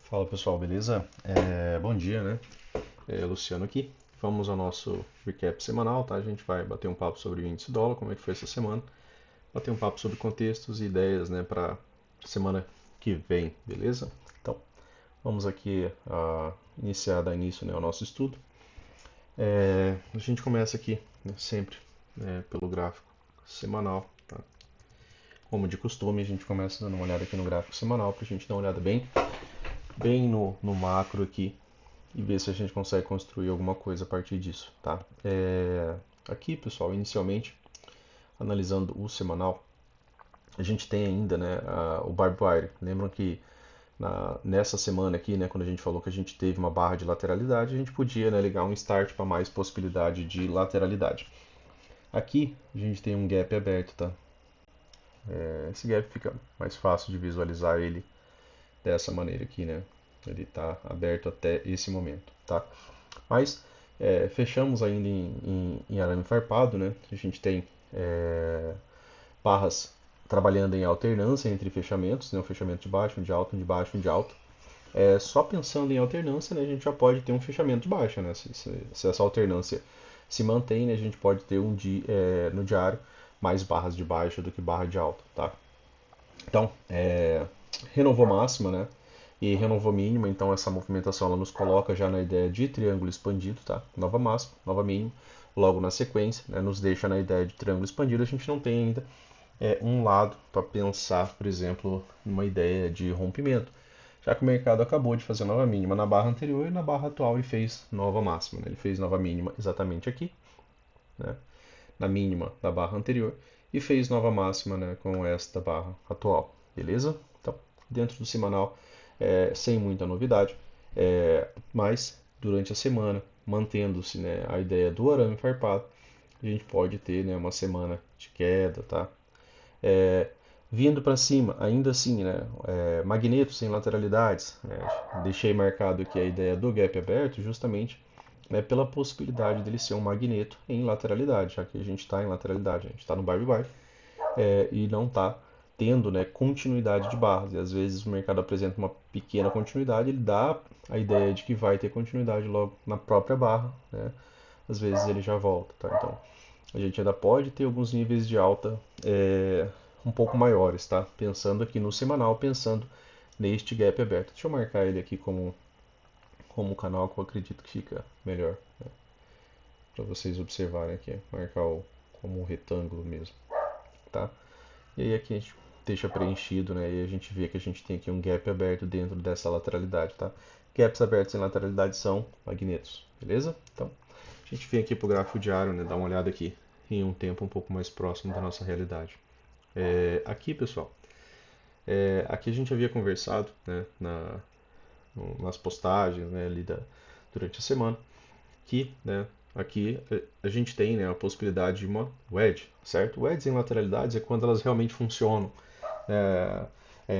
Fala pessoal, beleza? Bom dia, né? Luciano aqui. Vamos ao nosso recap semanal, tá? A gente vai bater um papo sobre o índice dólar, como é que foi essa semana, bater um papo sobre contextos e ideias, né, para semana que vem, beleza? Então, vamos aqui iniciar, dar início, né, ao nosso estudo. A gente começa aqui, né, sempre, né, pelo gráfico semanal, tá? Como de costume, a gente começa dando uma olhada aqui no gráfico semanal para a gente dar uma olhada bem no macro aqui e ver se a gente consegue construir alguma coisa a partir disso, tá? Aqui, pessoal, inicialmente, analisando o semanal, a gente tem ainda, né, o Barbed Wire. Lembram que nessa semana aqui, né, quando a gente falou que a gente teve uma barra de lateralidade, a gente podia, né, ligar um start para mais possibilidade de lateralidade. Aqui a gente tem um gap aberto, tá? Esse gap fica mais fácil de visualizar ele dessa maneira aqui, né? Ele está aberto até esse momento, tá? Mas fechamos ainda em arame farpado, né? A gente tem barras trabalhando em alternância entre fechamentos, né? Um fechamento de baixo, um de alto, um de baixo, um de alto. Só pensando em alternância, né, a gente já pode ter um fechamento de baixa, né? Se essa alternância se mantém, né, a gente pode ter no diário mais barras de baixa do que barra de alta, tá? Então, renovou máxima, né? E renovou mínima, então essa movimentação ela nos coloca já na ideia de triângulo expandido, tá? Nova máxima, nova mínima, logo na sequência, né? Nos deixa na ideia de triângulo expandido. A gente não tem ainda um lado para pensar, por exemplo, numa ideia de rompimento, já que o mercado acabou de fazer nova mínima na barra anterior e na barra atual ele fez nova máxima, né? Ele fez nova mínima exatamente aqui, né? Na mínima da barra anterior e fez nova máxima, né, com esta barra atual, beleza? Então, dentro do semanal, sem muita novidade, mas durante a semana, mantendo-se, né, a ideia do arame farpado, a gente pode ter, né, uma semana de queda, tá? É, Vindo para cima, ainda assim, né, magneto sem lateralidades, deixei marcado aqui a ideia do gap aberto justamente, né, pela possibilidade dele ser um magneto em lateralidade, já que a gente está em lateralidade, a gente está no barbie wire e não está tendo, né, continuidade de barras. E às vezes o mercado apresenta uma pequena continuidade, ele dá a ideia de que vai ter continuidade logo na própria barra, né? Às vezes ele já volta, tá? Então a gente ainda pode ter alguns níveis de alta um pouco maiores, tá? Pensando aqui no semanal, pensando neste gap aberto. Deixa eu marcar ele aqui como canal que eu acredito que fica melhor, né? Para vocês observarem aqui, marcar como um retângulo mesmo, tá? E aí aqui a gente deixa preenchido, né? E a gente vê que a gente tem aqui um gap aberto dentro dessa lateralidade, tá? Gaps abertos em lateralidade são magnetos, beleza? Então, a gente vem aqui para o gráfico diário, né? Dá uma olhada aqui em um tempo um pouco mais próximo da nossa realidade. Aqui, pessoal, aqui a gente havia conversado, né? Nas postagens, né? Durante a semana, que, né? Aqui a gente tem, né, a possibilidade de uma wedge, certo? Wedges em lateralidades é quando elas realmente funcionam,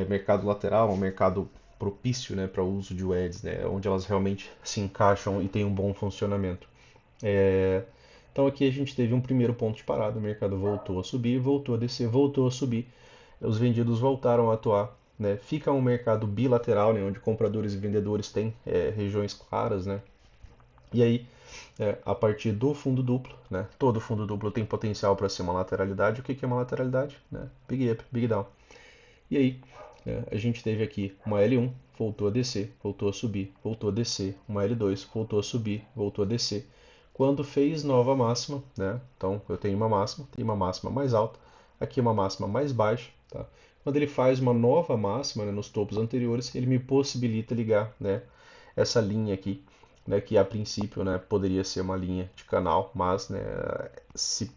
mercado lateral, um mercado propício, né, para o uso de wedges, né, onde elas realmente se encaixam e têm um bom funcionamento. É, então aqui a gente teve um primeiro ponto de parada, o mercado voltou a subir, voltou a descer, voltou a subir, os vendidos voltaram a atuar, né, fica um mercado bilateral, né, onde compradores e vendedores têm regiões claras, né, e aí a partir do fundo duplo, né, todo fundo duplo tem potencial para ser uma lateralidade. O que é uma lateralidade? Né? Big up, big down. E aí, a gente teve aqui uma L1, voltou a descer, voltou a subir, voltou a descer, uma L2, voltou a subir, voltou a descer. Quando fez nova máxima, né? Então eu tenho uma máxima mais alta, aqui uma máxima mais baixa, tá? Quando ele faz uma nova máxima, né, nos topos anteriores, ele me possibilita ligar, né, essa linha aqui, né, que a princípio, né, poderia ser uma linha de canal, mas, né, se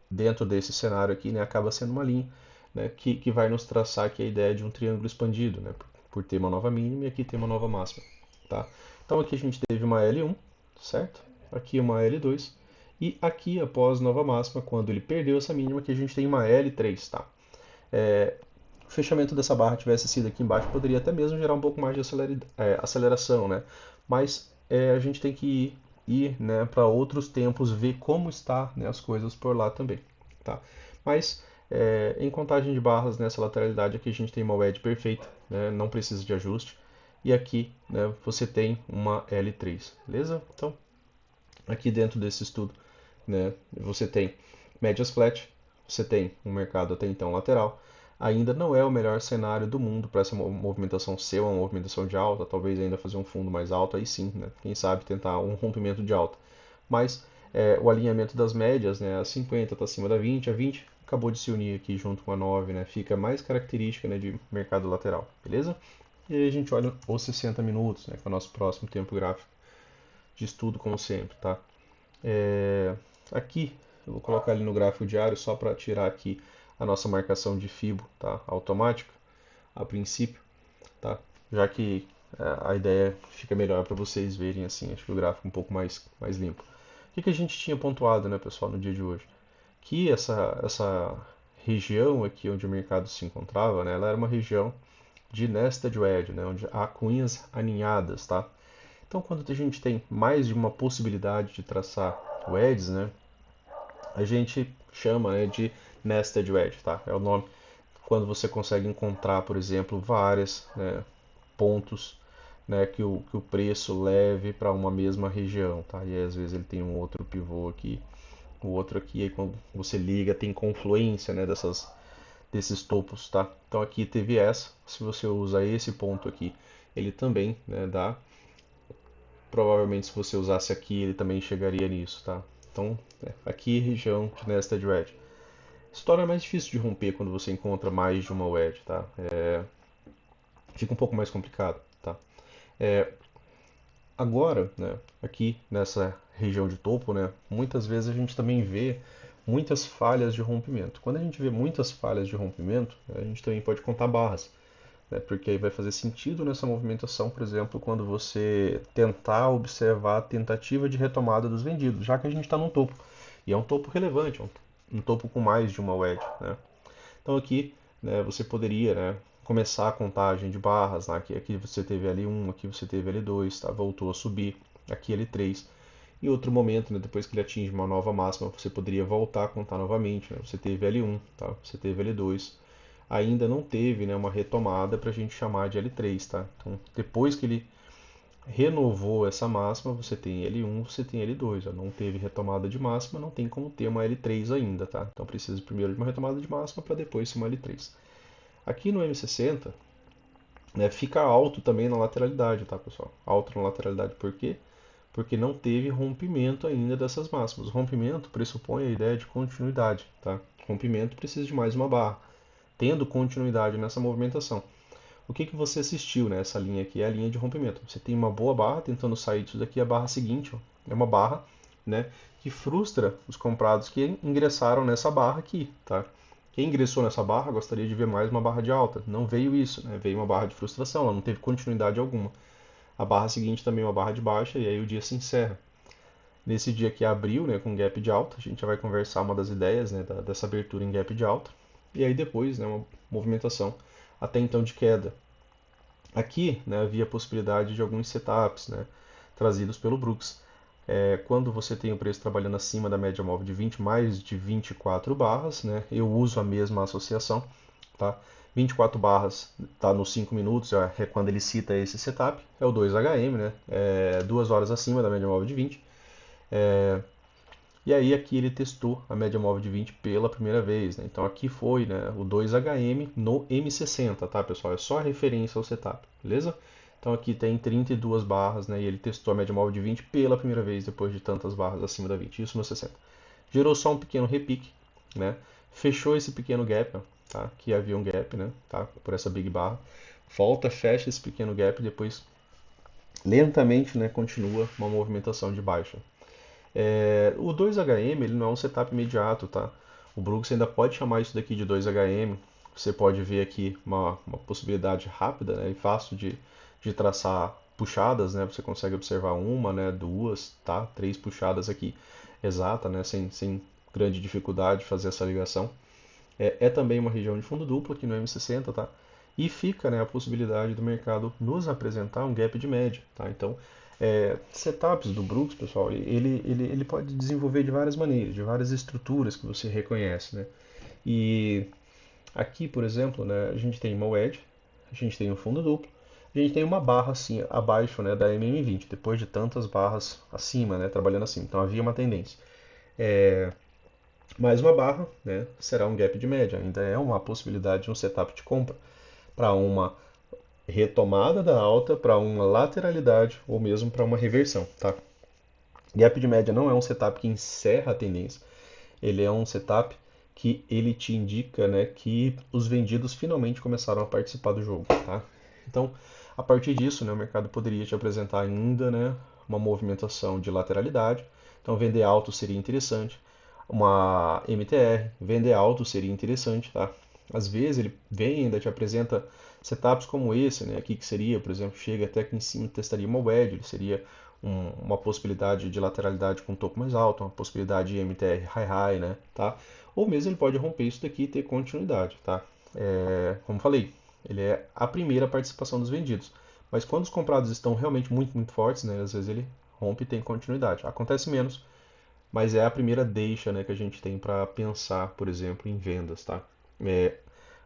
dentro desse cenário aqui, né, acaba sendo uma linha, né, que vai nos traçar aqui a ideia de um triângulo expandido, né, por ter uma nova mínima e aqui ter uma nova máxima, tá? Então aqui a gente teve uma L1, certo? Aqui uma L2 e aqui após nova máxima, quando ele perdeu essa mínima, aqui a gente tem uma L3, tá? O fechamento dessa barra tivesse sido aqui embaixo, poderia até mesmo gerar um pouco mais de aceleração, né? Mas a gente tem que ir, né, para outros tempos, ver como está, né, as coisas por lá também, tá? Mas em contagem de barras nessa lateralidade aqui a gente tem uma wedge perfeita, né? Não precisa de ajuste. e aqui, né, você tem uma L3, beleza? Então, aqui dentro desse estudo, né, você tem médias flat, você tem um mercado até então lateral. Ainda não é o melhor cenário do mundo para essa movimentação ser uma movimentação de alta, talvez ainda fazer um fundo mais alto, aí sim, né? Quem sabe tentar um rompimento de alta. Mas o alinhamento das médias, né, a 50 está acima da 20, a 20 acabou de se unir aqui junto com a 9, né, fica mais característica, né, de mercado lateral, beleza? E aí a gente olha os 60 minutos, né, que é o nosso próximo tempo gráfico de estudo, como sempre, tá? Aqui, eu vou colocar ele no gráfico diário só para tirar aqui a nossa marcação de Fibo, tá? Automática, a princípio, tá? Já que a ideia fica melhor para vocês verem assim, acho que o gráfico é um pouco mais limpo. O que a gente tinha pontuado, né, pessoal, no dia de hoje? Que essa região aqui onde o mercado se encontrava, né, ela era uma região de nested wedge, né, onde há cunhas aninhadas, tá? Então, quando a gente tem mais de uma possibilidade de traçar wedges, né, a gente chama, né, de nested wedge, tá? É o nome quando você consegue encontrar, por exemplo, vários, né, pontos, né, que o preço leve para uma mesma região, tá? E aí, às vezes ele tem um outro pivô aqui, o outro aqui, aí quando você liga tem confluência, né, desses topos, tá? Então aqui teve essa, se você usa esse ponto aqui, ele também, né, dá. Provavelmente se você usasse aqui, ele também chegaria nisso, tá? Então, aqui região de nested wedge. História é mais difícil de romper quando você encontra mais de uma wedge, tá? Fica um pouco mais complicado, tá? É, agora, né, aqui nessa região de topo, né, muitas vezes a gente também vê muitas falhas de rompimento. Quando a gente vê muitas falhas de rompimento, a gente também pode contar barras, né, porque aí vai fazer sentido nessa movimentação, por exemplo, quando você tentar observar a tentativa de retomada dos vendidos, já que a gente está num topo. E é um topo relevante, um topo com mais de uma wedge, né? Então aqui, né, você poderia, né, começar a contagem de barras, né? Aqui você teve L1, aqui você teve L2, tá? Voltou a subir, aqui L3. Em outro momento, né, depois que ele atinge uma nova máxima, você poderia voltar a contar novamente, né? Você teve L1, tá? Você teve L2. Ainda não teve, né, uma retomada para a gente chamar de L3, tá? Então, depois que ele renovou essa máxima, você tem L1, você tem L2. Ó. Não teve retomada de máxima, não tem como ter uma L3 ainda, tá? Então precisa primeiro de uma retomada de máxima para depois ser uma L3. Aqui no M60, né, fica alto também na lateralidade, tá, pessoal? Alto na lateralidade por quê? Porque não teve rompimento ainda dessas máximas. Rompimento pressupõe a ideia de continuidade, tá? Rompimento precisa de mais uma barra, tendo continuidade nessa movimentação. O que você assistiu, né? Essa linha aqui é a linha de rompimento. Você tem uma boa barra tentando sair disso daqui, a barra seguinte ó, é uma barra, né, que frustra os comprados que ingressaram nessa barra aqui, tá? Quem ingressou nessa barra gostaria de ver mais uma barra de alta. Não veio isso, né? Veio uma barra de frustração, ela não teve continuidade alguma. A barra seguinte também é uma barra de baixa e aí o dia se encerra. Nesse dia que abriu, né, com gap de alta, a gente já vai conversar uma das ideias, né, dessa abertura em gap de alta. E aí depois, né, uma movimentação até então de queda. Aqui, né, havia a possibilidade de alguns setups, né, trazidos pelo Brooks. Quando você tem o preço trabalhando acima da média móvel de 20, mais de 24 barras, né, eu uso a mesma associação. Tá? 24 barras tá nos 5 minutos, é quando ele cita esse setup, é o 2HM, né, 2 horas acima da média móvel de 20. E aí aqui ele testou a média móvel de 20 pela primeira vez, né? Então aqui foi, né, o 2HM no M60, tá, pessoal? É só referência ao setup, beleza? Então aqui tem 32 barras, né, e ele testou a média móvel de 20 pela primeira vez depois de tantas barras acima da 20, isso no 60. Gerou só um pequeno repique, né? Fechou esse pequeno gap, ó, tá? Que havia um gap, né, tá? Por essa big barra. Volta, fecha esse pequeno gap, depois lentamente, né, continua uma movimentação de baixa. O 2HM ele não é um setup imediato, tá? O Brooks ainda pode chamar isso daqui de 2HM. Você pode ver aqui uma possibilidade rápida, né, e fácil de traçar puxadas, né? Você consegue observar uma, né, duas, tá? Três puxadas aqui exata, né, sem grande dificuldade de fazer essa ligação. É também uma região de fundo duplo aqui no M60, tá? E fica, né, a possibilidade do mercado nos apresentar um gap de média, tá? Então, setups do Brooks, pessoal, ele pode desenvolver de várias maneiras, de várias estruturas que você reconhece, né? E aqui, por exemplo, né, a gente tem uma wedge, a gente tem um fundo duplo, a gente tem uma barra assim abaixo, né, da MM20, depois de tantas barras acima, né, trabalhando assim. Então havia uma tendência. Mais uma barra, né, será um gap de média. Ainda é uma possibilidade de um setup de compra para uma retomada da alta, para uma lateralidade ou mesmo para uma reversão, tá? Gap de média não é um setup que encerra a tendência, ele é um setup que ele te indica, né, que os vendidos finalmente começaram a participar do jogo, tá? Então, a partir disso, né, o mercado poderia te apresentar ainda, né, uma movimentação de lateralidade. Então, vender alto seria interessante. Uma MTR, vender alto seria interessante, tá? Às vezes ele vem e ainda te apresenta setups como esse, né, aqui que seria, por exemplo, chega até aqui em cima e testaria uma wedge, ele seria uma possibilidade de lateralidade com um topo mais alto, uma possibilidade de MTR high-high, né, tá? Ou mesmo ele pode romper isso daqui e ter continuidade, tá? Como falei, ele é a primeira participação dos vendidos. Mas quando os comprados estão realmente muito, muito fortes, né, às vezes ele rompe e tem continuidade. Acontece menos, mas é a primeira deixa, né, que a gente tem para pensar, por exemplo, em vendas, tá? É,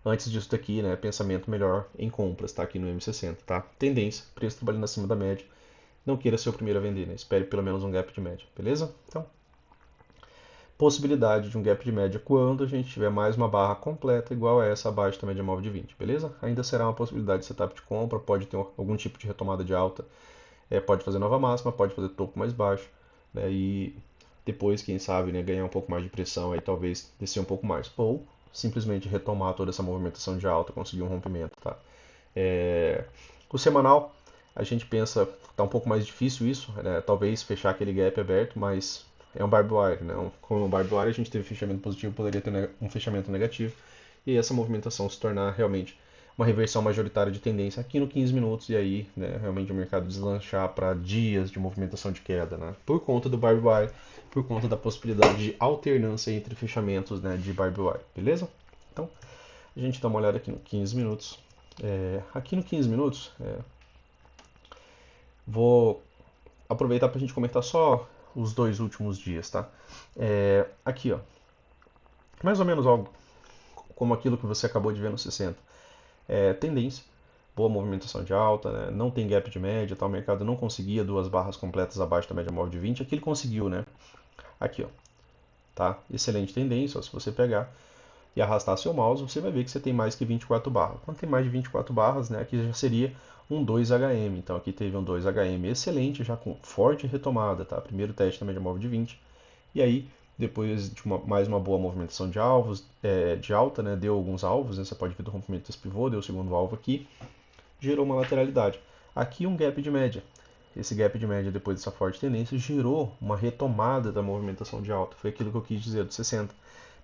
antes disso daqui, né, pensamento melhor em compras, tá? Aqui no M60, tá? Tendência, preço trabalhando acima da média. Não queira ser o primeiro a vender, né? Espere pelo menos um gap de média, beleza? Então, possibilidade de um gap de média quando a gente tiver mais uma barra completa igual a essa abaixo da média móvel de 20, beleza? Ainda será uma possibilidade de setup de compra, pode ter algum tipo de retomada de alta, pode fazer nova máxima, pode fazer topo mais baixo, né? E depois, quem sabe, né, ganhar um pouco mais de pressão, aí talvez descer um pouco mais. Ou simplesmente retomar toda essa movimentação de alta, conseguir um rompimento, tá? É, o semanal, a gente pensa, tá um pouco mais difícil isso, né? Talvez fechar aquele gap aberto, mas é um barbed wire, né? Com o barbed wire a gente teve fechamento positivo, poderia ter um fechamento negativo, e essa movimentação se tornar realmente uma reversão majoritária de tendência aqui no 15 minutos, e aí, né, realmente o mercado deslanchar para dias de movimentação de queda, né? Por conta do barbed wire, por conta da possibilidade de alternância entre fechamentos, né, de barbed wire, beleza? Então, a gente dá uma olhada aqui no 15 minutos. Aqui no 15 minutos, vou aproveitar para a gente comentar só os dois últimos dias, tá? Aqui, ó, mais ou menos algo como aquilo que você acabou de ver no 60. Tendência, boa movimentação de alta, né? Não tem gap de média, tá? O mercado não conseguia duas barras completas abaixo da média móvel de 20, aqui ele conseguiu, né? Aqui, ó, tá? Excelente tendência, ó, se você pegar e arrastar seu mouse, você vai ver que você tem mais que 24 barras. Quando tem mais de 24 barras, né, aqui já seria um 2HM. Então aqui teve um 2HM excelente, já com forte retomada, tá? Primeiro teste na média móvel de 20. E aí, depois de mais uma boa movimentação de alvos, de alta, né, deu alguns alvos, né, você pode ver do rompimento desse pivô, deu o segundo alvo aqui, gerou uma lateralidade. Aqui um gap de média. Esse gap de média, depois dessa forte tendência, gerou uma retomada da movimentação de alta. Foi aquilo que eu quis dizer do 60.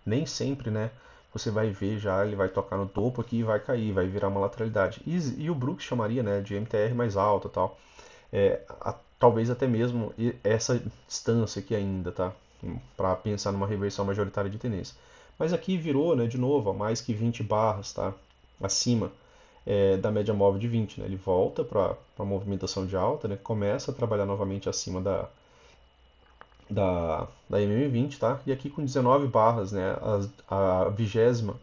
Nem sempre, né, você vai ver já, ele vai tocar no topo aqui e vai cair, vai virar uma lateralidade. E o Brooks chamaria, né, de MTR mais alta, tal. Talvez até mesmo essa distância aqui ainda, tá? Para pensar numa reversão majoritária de tendência. Mas aqui virou, né, de novo, a mais que 20 barras, tá? Acima da média móvel de 20, né? Ele volta para a movimentação de alta, né? Começa a trabalhar novamente acima da MM20, tá? E aqui com 19 barras, né? A vigésima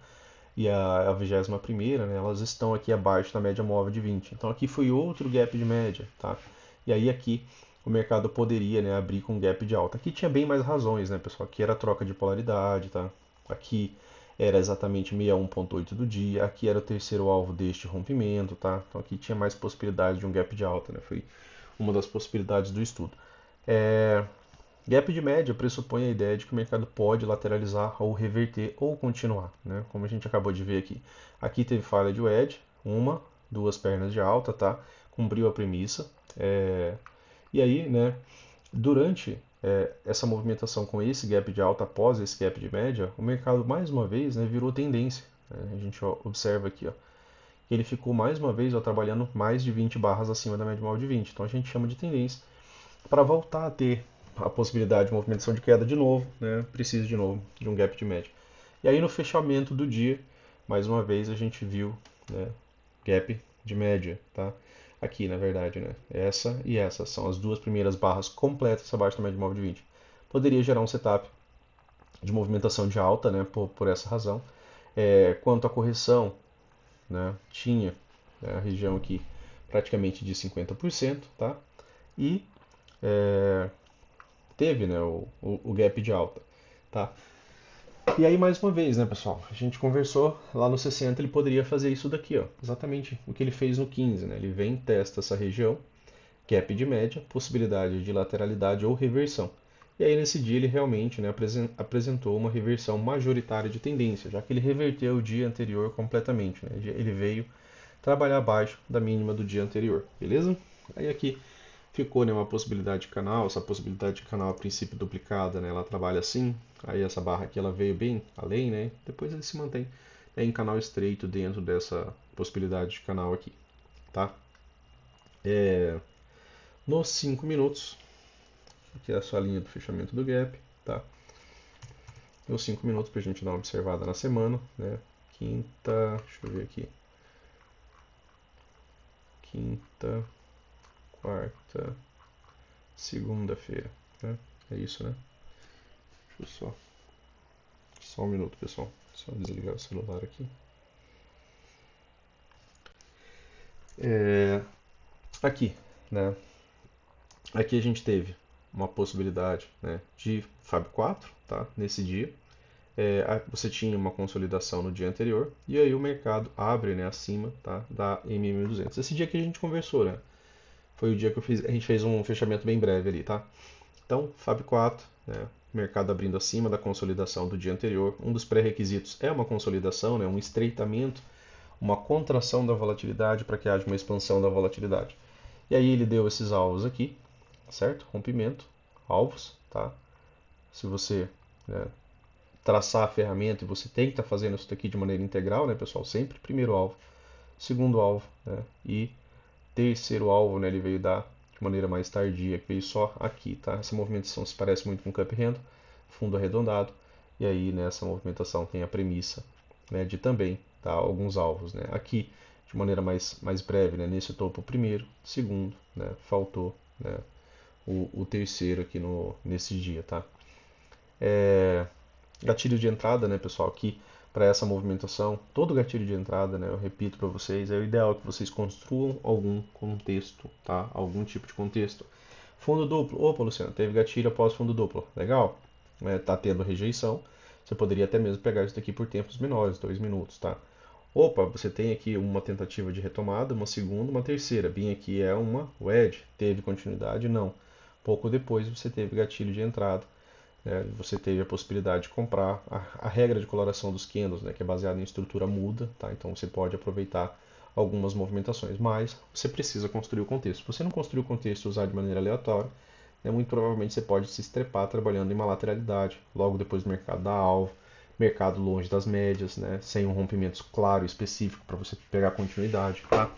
e a 21ª, né? Elas estão aqui abaixo da média móvel de 20. Então aqui foi outro gap de média, tá? E aí aqui o mercado poderia, né, abrir com gap de alta. Aqui tinha bem mais razões, né, pessoal? Aqui era troca de polaridade, tá? Aqui era exatamente 61,8 do dia. Aqui era o terceiro alvo deste rompimento, tá? Então aqui tinha mais possibilidade de um gap de alta, né? Foi uma das possibilidades do estudo. Gap de média pressupõe a ideia de que o mercado pode lateralizar ou reverter ou continuar, né? Como a gente acabou de ver aqui. Aqui teve falha de wedge, uma, duas pernas de alta, tá? Cumpriu a premissa. E aí, né, durante essa movimentação com esse gap de alta após esse gap de média, o mercado mais uma vez, né, virou tendência, né? A gente observa aqui, ó, que ele ficou mais uma vez, ó, trabalhando mais de 20 barras acima da média móvel de 20. Então a gente chama de tendência para voltar a ter a possibilidade de movimentação de queda de novo, né, precisa de novo de um gap de média. E aí no fechamento do dia, mais uma vez a gente viu, né, gap de média, tá? Aqui, na verdade, né? Essa e essa são as duas primeiras barras completas abaixo da média móvel de 20. Poderia gerar um setup de movimentação de alta, né, por essa razão. Quanto à correção, né, tinha, né, a região aqui praticamente de 50%, tá? E teve, né, o gap de alta, tá? E aí, mais uma vez, né, pessoal, a gente conversou lá no 60, ele poderia fazer isso daqui, ó, exatamente o que ele fez no 15, né? Ele vem, testa essa região, gap de média, possibilidade de lateralidade ou reversão. E aí, nesse dia, ele realmente, né, apresentou uma reversão majoritária de tendência, já que ele reverteu o dia anterior completamente, né? Ele veio trabalhar abaixo da mínima do dia anterior, beleza? Aí aqui ficou, né, uma possibilidade de canal, essa possibilidade de canal a princípio duplicada, né, ela trabalha assim, aí essa barra aqui ela veio bem além, né, depois ele se mantém, né, em canal estreito dentro dessa possibilidade de canal aqui, tá? Nos 5 minutos, aqui é a sua linha do fechamento do gap, tá? Nos 5 minutos para a gente dar uma observada na semana, né, quinta, deixa eu ver aqui, quinta, quarta, segunda-feira, né? É isso, né? Deixa eu só um minuto, pessoal. Só desligar o celular aqui. Aqui, né? Aqui a gente teve uma possibilidade, né, de Fab 4, tá? Nesse dia. Você tinha uma consolidação no dia anterior e aí o mercado abre, né, acima, tá, da MM200. Esse dia que a gente conversou, né? Foi o dia que a gente fez um fechamento bem breve ali, tá? Então, Fab 4, né, mercado abrindo acima da consolidação do dia anterior. Um dos pré-requisitos é uma consolidação, né, um estreitamento, uma contração da volatilidade para que haja uma expansão da volatilidade. E aí ele deu esses alvos aqui, certo? Rompimento, alvos, tá? Se você, né, traçar a ferramenta, e você tem que estar fazendo isso daqui de maneira integral, né, pessoal? Sempre primeiro alvo, segundo alvo, né? E terceiro alvo, né, ele veio dar de maneira mais tardia, que veio só aqui, tá? Essa movimentação se parece muito com Cup Handle, fundo arredondado, e aí nessa movimentação tem a premissa, né, de também dar alguns alvos, né? Aqui de maneira mais breve, né, nesse topo primeiro, segundo, né, faltou, né, o terceiro aqui nesse dia, tá? Gatilho de entrada, né, pessoal, aqui para essa movimentação, todo gatilho de entrada, né, eu repito para vocês, é o ideal que vocês construam algum contexto, tá? Algum tipo de contexto. Fundo duplo, opa, Luciano, teve gatilho após fundo duplo, legal, tá tendo rejeição, você poderia até mesmo pegar isso daqui por tempos menores, 2 minutos, tá? Opa, você tem aqui uma tentativa de retomada, uma segunda, uma terceira, bem aqui é uma wedge, teve continuidade? Não. Pouco depois você teve gatilho de entrada, você teve a possibilidade de comprar a regra de coloração dos candles, né, que é baseada em estrutura muda, tá? Então você pode aproveitar algumas movimentações, mas você precisa construir o contexto. Se você não construir o contexto e usar de maneira aleatória, muito provavelmente você pode se estrepar trabalhando em uma lateralidade, logo depois do mercado dar alvo, mercado longe das médias, né, sem um rompimento claro e específico para você pegar continuidade, tá?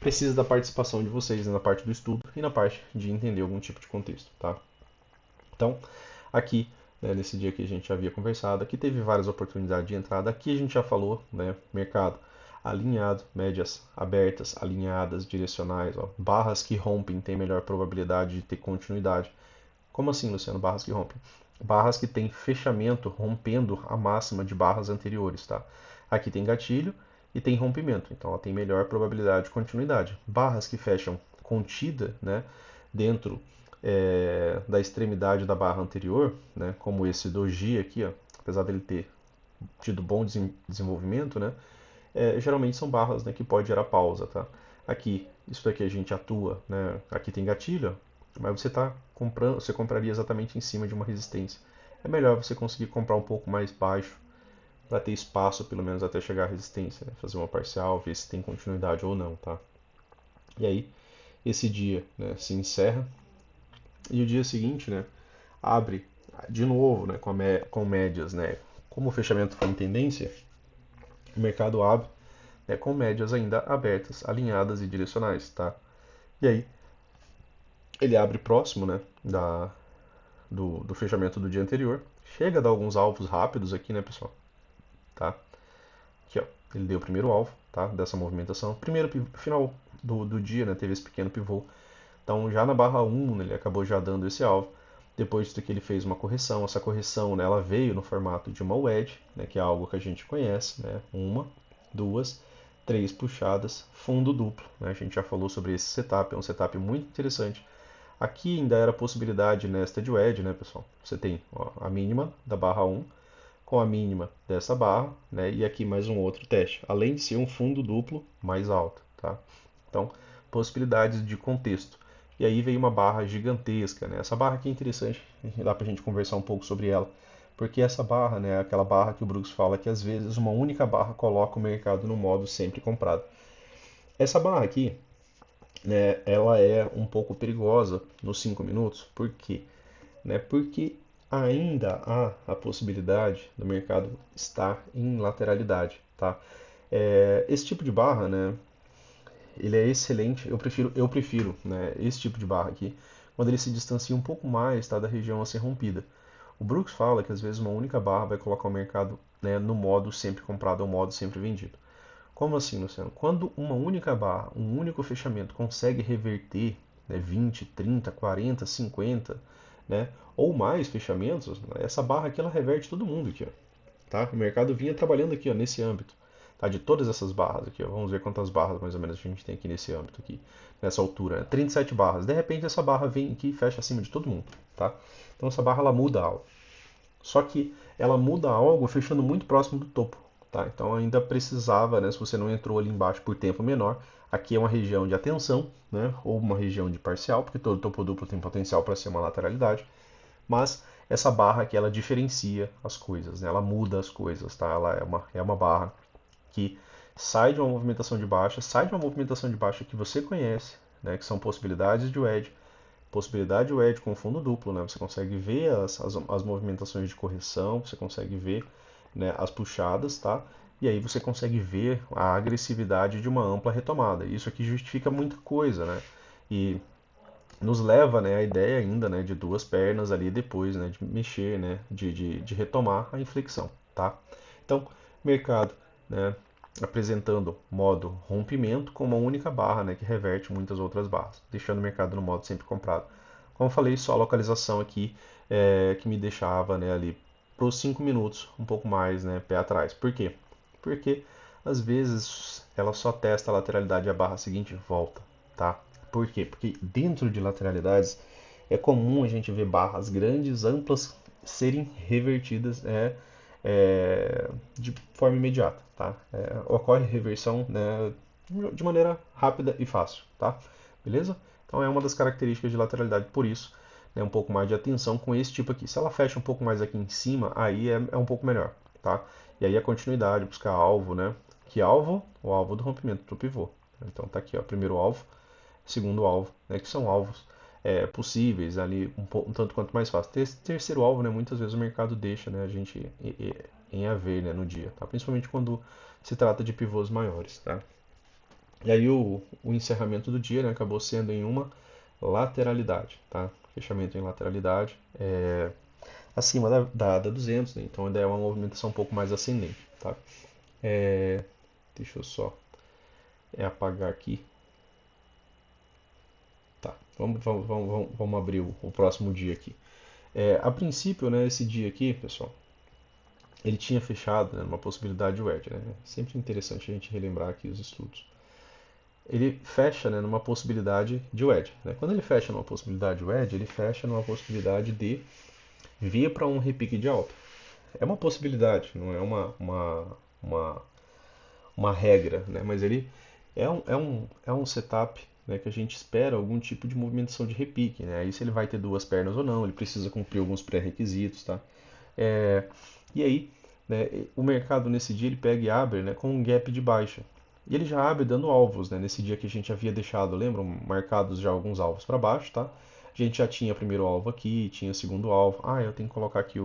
Precisa da participação de vocês, né, na parte do estudo e na parte de entender algum tipo de contexto, tá? Então, aqui, né, nesse dia que a gente já havia conversado, aqui teve várias oportunidades de entrada. Aqui a gente já falou, né, mercado alinhado, médias abertas, alinhadas, direcionais, ó, barras que rompem têm melhor probabilidade de ter continuidade. Como assim, Luciano? Barras que rompem? Barras que têm fechamento rompendo a máxima de barras anteriores, tá? Aqui tem gatilho e tem rompimento, então ela tem melhor probabilidade de continuidade. Barras que fecham contida, né, dentro da extremidade da barra anterior, né, como esse doji aqui, ó, apesar dele ter tido bom desenvolvimento, né, geralmente são barras, né, que pode gerar pausa, tá? Aqui, isso daqui a gente atua, né, aqui tem gatilho, mas você está comprando, você compraria exatamente em cima de uma resistência. É melhor você conseguir comprar um pouco mais baixo para ter espaço, pelo menos até chegar à resistência, né? Fazer uma parcial, ver se tem continuidade ou não, tá? E aí, esse dia, né, se encerra e o dia seguinte, né, abre de novo, né, com médias, né, como o fechamento foi em tendência, o mercado abre, né, com médias ainda abertas, alinhadas e direcionais, tá? E aí ele abre próximo, né, do fechamento do dia anterior, chega a dar alguns alvos rápidos aqui, né, pessoal, tá? Aqui, ó, ele deu o primeiro alvo, tá, dessa movimentação, primeiro final do dia, né, teve esse pequeno pivô, então já na barra 1, né, ele acabou já dando esse alvo. Depois disso aqui ele fez uma correção. Essa correção, né, ela veio no formato de uma wedge, né, que é algo que a gente conhece, né, uma, duas, três puxadas, fundo duplo, né? A gente já falou sobre esse setup, é um setup muito interessante. Aqui ainda era a possibilidade nested wedge, né, pessoal? Você tem ó, a mínima da barra 1 com a mínima dessa barra, né? E aqui mais um outro teste, além de ser um fundo duplo mais alto, tá? Então, possibilidades de contexto. E aí veio uma barra gigantesca, né? Essa barra aqui é interessante, dá pra gente conversar um pouco sobre ela. Porque essa barra, né, é aquela barra que o Brooks fala que às vezes uma única barra coloca o mercado no modo sempre comprado. Essa barra aqui, né, ela é um pouco perigosa nos 5 minutos. Por quê? Né, porque ainda há a possibilidade do mercado estar em lateralidade, tá? Esse tipo de barra, né, ele é excelente. Eu prefiro, né, esse tipo de barra aqui, quando ele se distancia um pouco mais, tá, da região a ser rompida. O Brooks fala que às vezes uma única barra vai colocar o mercado, né, no modo sempre comprado ou modo sempre vendido. Como assim, Luciano? Quando uma única barra, um único fechamento consegue reverter, né, 20, 30, 40, 50, né, ou mais fechamentos, essa barra aqui ela reverte todo mundo aqui, ó, tá? O mercado vinha trabalhando aqui, ó, nesse âmbito, tá? De todas essas barras aqui, ó. Vamos ver quantas barras mais ou menos a gente tem aqui nesse âmbito aqui, nessa altura, né? 37 barras. De repente essa barra vem aqui e fecha acima de todo mundo, tá? Então essa barra ela muda algo. Só que ela muda algo fechando muito próximo do topo, tá? Então ainda precisava, né, se você não entrou ali embaixo por tempo menor, aqui é uma região de atenção, né, ou uma região de parcial, porque todo topo duplo tem potencial para ser uma lateralidade, mas essa barra aqui ela diferencia as coisas, né? Ela muda as coisas, tá? Ela é uma barra que sai de uma movimentação de baixa, sai de uma movimentação de baixa que você conhece, né, que são possibilidades de wedge, possibilidade wedge com fundo duplo, né? Você consegue ver as movimentações de correção, você consegue ver, né, as puxadas, tá? E aí você consegue ver a agressividade de uma ampla retomada. Isso aqui justifica muita coisa, né? E nos leva, né, à ideia ainda, né, de duas pernas ali depois, né, de mexer, né, de retomar a inflexão, tá? Então, mercado, né, apresentando modo rompimento com uma única barra, né, que reverte muitas outras barras, deixando o mercado no modo sempre comprado. Como eu falei, só a localização aqui que me deixava, né, ali para os 5 minutos um pouco mais, né, pé atrás. Por quê? Porque às vezes ela só testa a lateralidade e a barra seguinte volta, tá? Por quê? Porque dentro de lateralidades é comum a gente ver barras grandes, amplas, serem revertidas de forma imediata, tá? Ocorre reversão, né, de maneira rápida e fácil, tá? Beleza? Então é uma das características de lateralidade, por isso, né, um pouco mais de atenção com esse tipo aqui. Se ela fecha um pouco mais aqui em cima, aí é um pouco melhor, tá? E aí a continuidade, buscar alvo, né? Que alvo? O alvo do rompimento do pivô. Então tá aqui, ó, primeiro alvo, segundo alvo, né, que são alvos possíveis ali um tanto quanto mais fácil. Terceiro alvo, né, muitas vezes o mercado deixa, né, a gente em haver, né, no dia, tá? Principalmente quando se trata de pivôs maiores, tá? E aí o encerramento do dia, né, acabou sendo em uma lateralidade, tá? Fechamento em lateralidade acima da 200, né? Então ainda é uma movimentação um pouco mais ascendente, tá? Deixa eu só apagar aqui. Tá, vamos abrir o próximo dia aqui. A princípio, né, esse dia aqui, pessoal, ele tinha fechado, né, numa possibilidade de wedge, né? Sempre interessante a gente relembrar aqui os estudos. Ele fecha, né, numa possibilidade de wedge, né? Quando ele fecha numa possibilidade de wedge, ele fecha numa possibilidade de vir para um repique de alta. É uma possibilidade, não é uma, uma regra, né? Mas ele é um setup, né, que a gente espera algum tipo de movimentação de repique, né? Aí se ele vai ter duas pernas ou não, ele precisa cumprir alguns pré-requisitos, tá? É, e aí, né, o mercado nesse dia ele pega e abre, né, com um gap de baixa. E ele já abre dando alvos, né? Nesse dia que a gente havia deixado, lembram, marcados já alguns alvos para baixo, tá? A gente já tinha primeiro alvo aqui, tinha segundo alvo. Ah, eu tenho que colocar aqui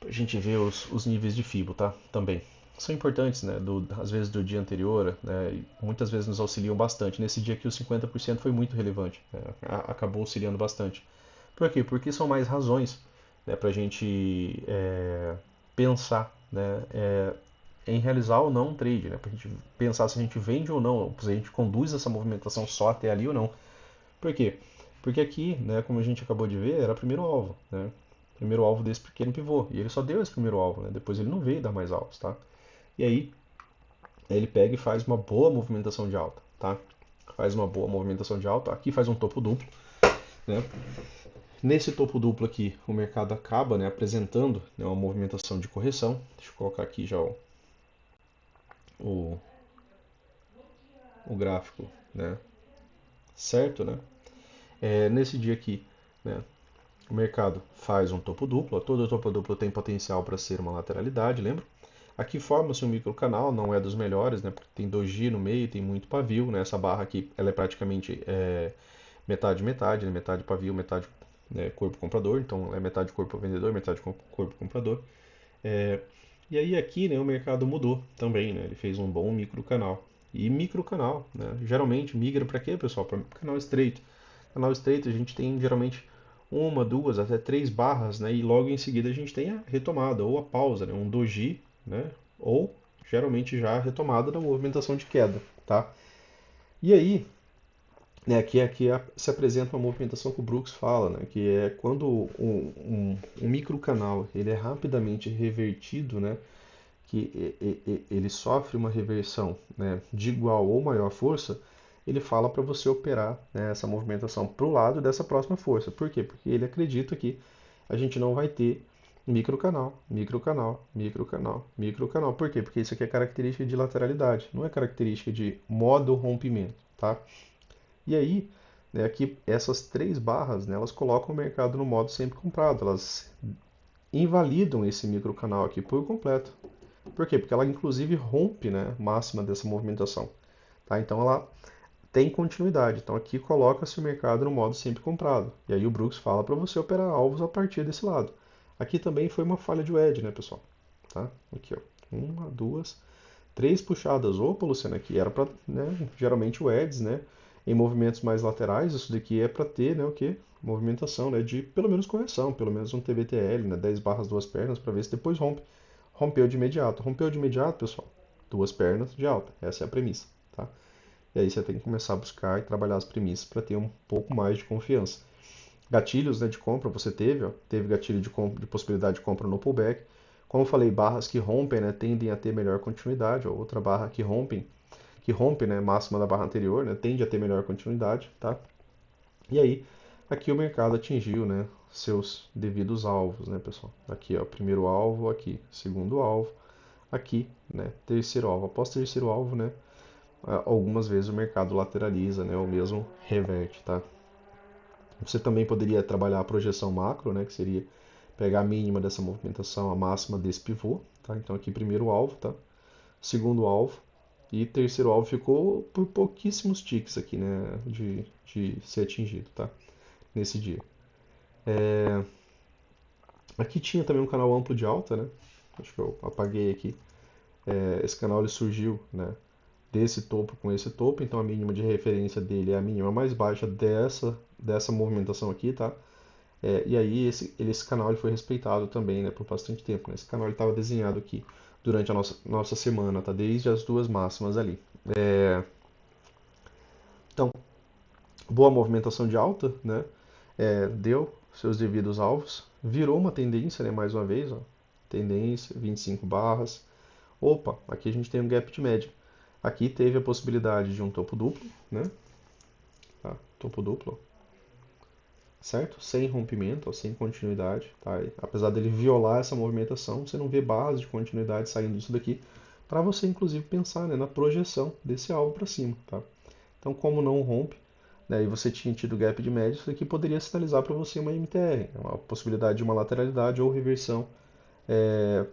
pra gente ver os níveis de FIBO, tá? Também. São importantes, né? Às vezes do dia anterior, né? E muitas vezes nos auxiliam bastante. Nesse dia aqui, os 50% foi muito relevante, né? Acabou auxiliando bastante. Por quê? Porque são mais razões, né, para a gente pensar, né, em realizar ou não um trade, né? Para a gente pensar se a gente vende ou não, se a gente conduz essa movimentação só até ali ou não. Por quê? Porque aqui, né, como a gente acabou de ver, era o primeiro alvo, né? Primeiro alvo desse pequeno pivô. E ele só deu esse primeiro alvo, né? Depois ele não veio dar mais alvos, tá? E aí, ele pega e faz uma boa movimentação de alta, tá? Faz uma boa movimentação de alta. Aqui faz um topo duplo, né? Nesse topo duplo aqui, o mercado acaba, né, apresentando, né, uma movimentação de correção. Deixa eu colocar aqui já o, o gráfico, né, certo, né? Nesse dia aqui, né, o mercado faz um topo duplo. Todo topo duplo tem potencial para ser uma lateralidade, lembra? Aqui forma-se um microcanal, não é dos melhores, né, porque tem doji no meio, tem muito pavio, né? Essa barra aqui, ela é praticamente metade metade, né? Metade pavio, metade, né, corpo comprador, então é metade corpo vendedor, metade corpo comprador. É, e aí aqui, né, o mercado mudou também, né? Ele fez um bom microcanal. E microcanal, né? Geralmente migra para quê, pessoal? Para canal estreito. Canal estreito a gente tem geralmente uma, duas, até três barras, né? E logo em seguida a gente tem a retomada ou a pausa, né? Um doji, né? Ou geralmente já a retomada da movimentação de queda, tá? E aí, né, se apresenta uma movimentação que o Brooks fala, né? Que é quando um microcanal ele é rapidamente revertido, né? Que ele sofre uma reversão, né, de igual ou maior força, ele fala para você operar, né, essa movimentação para o lado dessa próxima força. Por quê? Porque ele acredita que a gente não vai ter microcanal, microcanal, microcanal, microcanal. Por quê? Porque isso aqui é característica de lateralidade, não é característica de modo rompimento, tá? E aí, né, aqui essas três barras, né, elas colocam o mercado no modo sempre comprado, elas invalidam esse microcanal aqui por completo. Por quê? Porque ela inclusive rompe, né, máxima dessa movimentação. Tá? Então ela tem continuidade. Então aqui coloca-se o mercado no modo sempre comprado. E aí o Brooks fala para você operar alvos a partir desse lado. Aqui também foi uma falha de wedge, né, pessoal? Tá? Aqui, ó. Uma, duas, três puxadas. Opa, Luciano, aqui era para, né, geralmente o wedges, né, em movimentos mais laterais, isso daqui é para ter, né, o quê? Movimentação, né, de pelo menos correção, pelo menos um TBTL, né, 10 barras, duas pernas, para ver se depois rompe. Rompeu de imediato. Rompeu de imediato, pessoal, duas pernas de alta. Essa é a premissa, tá? E aí você tem que começar a buscar e trabalhar as premissas para ter um pouco mais de confiança. Gatilhos, né, de compra você teve, ó, teve gatilho de, compra, de possibilidade de compra no pullback. Como eu falei, barras que rompem, né, tendem a ter melhor continuidade. Ó, outra barra que rompe, né, máxima da barra anterior, né, tende a ter melhor continuidade, tá? E aí, aqui o mercado atingiu, né, seus devidos alvos, né, pessoal? Aqui, ó, primeiro alvo, aqui, segundo alvo, aqui, né, terceiro alvo. Após terceiro alvo, né, algumas vezes o mercado lateraliza, né, ou mesmo reverte, tá? Você também poderia trabalhar a projeção macro, né, que seria pegar a mínima dessa movimentação, a máxima desse pivô, tá? Então aqui primeiro alvo, tá? Segundo alvo e terceiro alvo ficou por pouquíssimos ticks aqui, né, de ser atingido, tá? Nesse dia. Aqui tinha também um canal amplo de alta, né? Acho que eu apaguei aqui. Esse canal ele surgiu, né, desse topo com esse topo, então a mínima de referência dele é a mínima mais baixa dessa movimentação aqui, tá? E aí esse canal ele foi respeitado também, né, por bastante tempo, né? Esse canal estava desenhado aqui durante a nossa semana, tá? Desde as duas máximas ali. Então, boa movimentação de alta, né? Deu seus devidos alvos, virou uma tendência, né? Mais uma vez, ó, tendência, 25 barras. Opa, aqui a gente tem um gap de média. Aqui teve a possibilidade de um topo duplo, né? Tá? Topo duplo, certo? Sem rompimento, ou sem continuidade, tá? E, apesar dele violar essa movimentação, você não vê barras de continuidade saindo disso daqui, para você inclusive pensar, né, na projeção desse alvo para cima, tá? Então, como não rompe, né, e você tinha tido gap de média, isso aqui poderia sinalizar para você uma MTR, uma possibilidade de uma lateralidade ou reversão,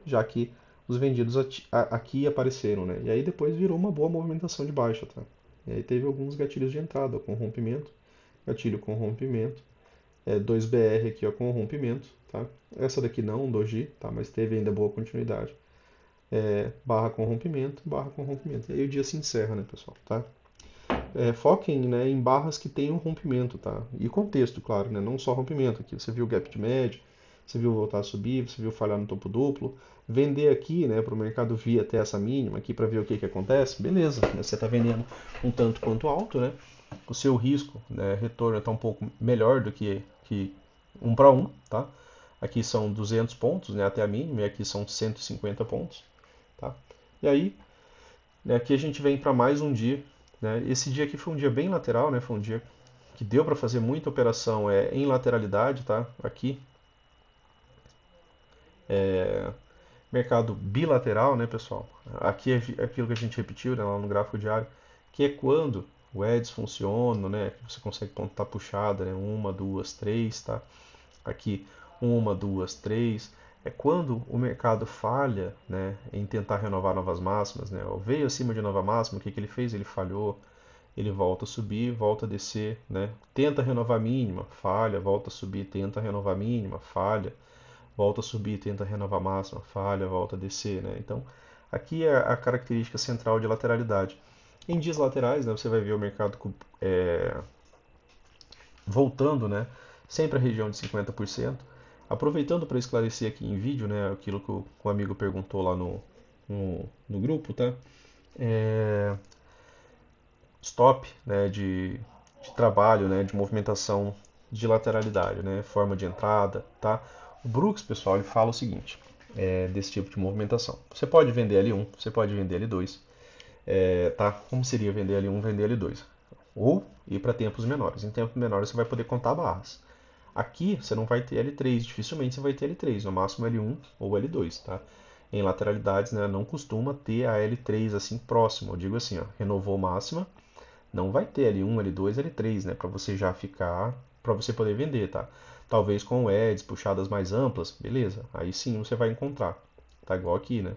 já que os vendidos aqui apareceram, né? E aí depois virou uma boa movimentação de baixa, tá? E aí teve alguns gatilhos de entrada com rompimento, gatilho com rompimento, 2BR aqui ó, com rompimento, tá? Essa daqui não, um doji, tá? Mas teve ainda boa continuidade. Barra com rompimento, barra com rompimento. E aí o dia se encerra, né, pessoal, tá? Foquem, né, em barras que tenham rompimento, tá? E contexto, claro, né? Não só rompimento. Aqui você viu o gap de média, você viu voltar a subir, você viu falhar no topo duplo. Vender aqui, né, para o mercado vir até essa mínima aqui para ver o que que acontece, beleza. Né? Você está vendendo um tanto quanto alto, né? O seu risco, né, retorno está um pouco melhor do que um para um, tá? Aqui são 200 pontos, né, até a mínima, e aqui são 150 pontos, tá? E aí Aqui a gente vem para mais um dia, né? Esse dia aqui foi um dia bem lateral, né? Foi um dia que deu para fazer muita operação em lateralidade, tá? Aqui, mercado bilateral, né, pessoal? Aqui é aquilo que a gente repetiu, né, lá no gráfico diário, que é quando o EDS funciona, né? Você consegue pontar puxada, né? Uma, duas, três, tá? Aqui, uma, duas, três. É quando o mercado falha, né, em tentar renovar novas máximas, né? Veio acima de nova máxima, o que que ele fez? Ele falhou, ele volta a subir, volta a descer, né? Tenta renovar a mínima, falha, volta a subir, tenta renovar a mínima, falha, volta a subir, tenta renovar a máxima, falha, volta a descer, né? Então, aqui é a característica central de lateralidade. Em dias laterais, né, você vai ver o mercado voltando, né, sempre à região de 50%. Aproveitando para esclarecer aqui em vídeo, né, aquilo que o amigo perguntou lá no grupo, tá? É, stop, né, de trabalho, né, de movimentação de lateralidade, né, forma de entrada, tá? O Brooks, pessoal, ele fala o seguinte, desse tipo de movimentação. Você pode vender L1, você pode vender L2, tá? Como seria vender L1, vender L2? Ou ir para tempos menores. Em tempos menores você vai poder contar barras. Aqui você não vai ter L3, dificilmente você vai ter L3, no máximo L1 ou L2, tá? Em lateralidades, né, não costuma ter a L3 assim próximo. Eu digo assim, ó, renovou máxima, não vai ter L1, L2, L3, né, para você já ficar, para você poder vender, tá? Talvez com EDs, puxadas mais amplas, beleza? Aí sim você vai encontrar. Tá igual aqui, né?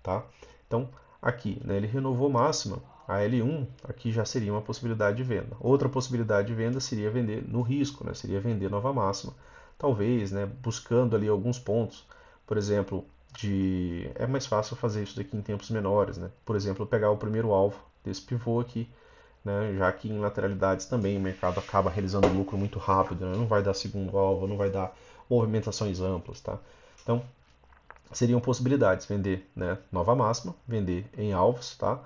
Tá? Então, aqui, né, ele renovou máxima, a L1, aqui já seria uma possibilidade de venda. Outra possibilidade de venda seria vender no risco, né? Seria vender nova máxima. Talvez, né, buscando ali alguns pontos, por exemplo, é mais fácil fazer isso daqui em tempos menores, né? Por exemplo, pegar o primeiro alvo desse pivô aqui, né? Já que em lateralidades também o mercado acaba realizando lucro muito rápido, né? Não vai dar segundo alvo, não vai dar movimentações amplas, tá? Então, seriam possibilidades, vender, né, nova máxima, vender em alvos, tá?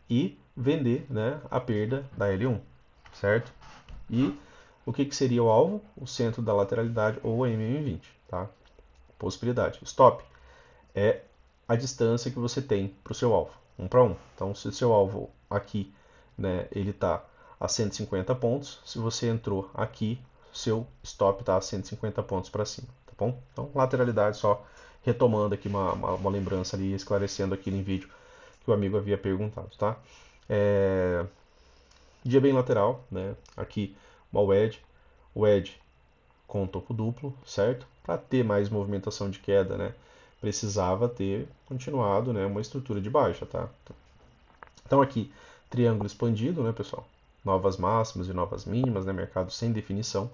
E vender, né, a perda da L1, certo? E o que seria o alvo? O centro da lateralidade ou a MM20, tá? Possibilidade. Stop é a distância que você tem para o seu alvo, um para um. Então, se o seu alvo aqui, né, ele está a 150 pontos, se você entrou aqui, seu stop está a 150 pontos para cima, tá bom? Então, lateralidade só retomando aqui uma lembrança ali, esclarecendo aquilo em vídeo que o amigo havia perguntado, tá? É, dia bem lateral, né? Aqui uma wedge, wedge com topo duplo, certo? Para ter mais movimentação de queda, né? Precisava ter continuado, né, uma estrutura de baixa, tá? Então aqui, triângulo expandido, né, pessoal? Novas máximas e novas mínimas, né? Mercado sem definição.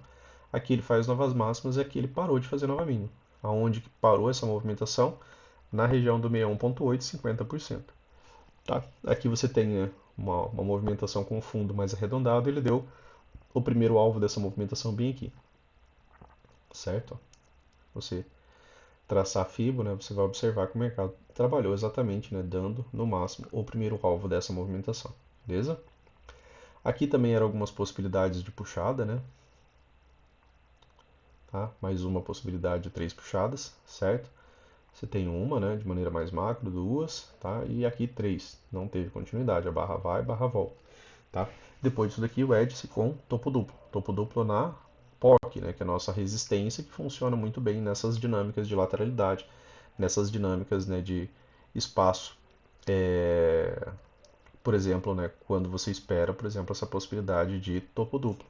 Aqui ele faz novas máximas e aqui ele parou de fazer nova mínima. Aonde que parou essa movimentação? Na região do 61,8, 50%. Tá? Aqui você tem, né, uma movimentação com fundo mais arredondado, ele deu o primeiro alvo dessa movimentação bem aqui, certo? Você traçar a FIBO, né, você vai observar que o mercado trabalhou exatamente, né, dando no máximo o primeiro alvo dessa movimentação, beleza? Aqui também eram algumas possibilidades de puxada, né? Tá? Mais uma possibilidade de três puxadas, certo? Você tem uma, né, de maneira mais macro, duas, tá? E aqui três. Não teve continuidade, a barra vai, barra volta, tá? Depois disso daqui, o Edge com topo duplo. Topo duplo na POC, né, que é a nossa resistência, que funciona muito bem nessas dinâmicas de lateralidade, nessas dinâmicas, né, de espaço. Por exemplo, né, quando você espera, por exemplo, essa possibilidade de topo duplo,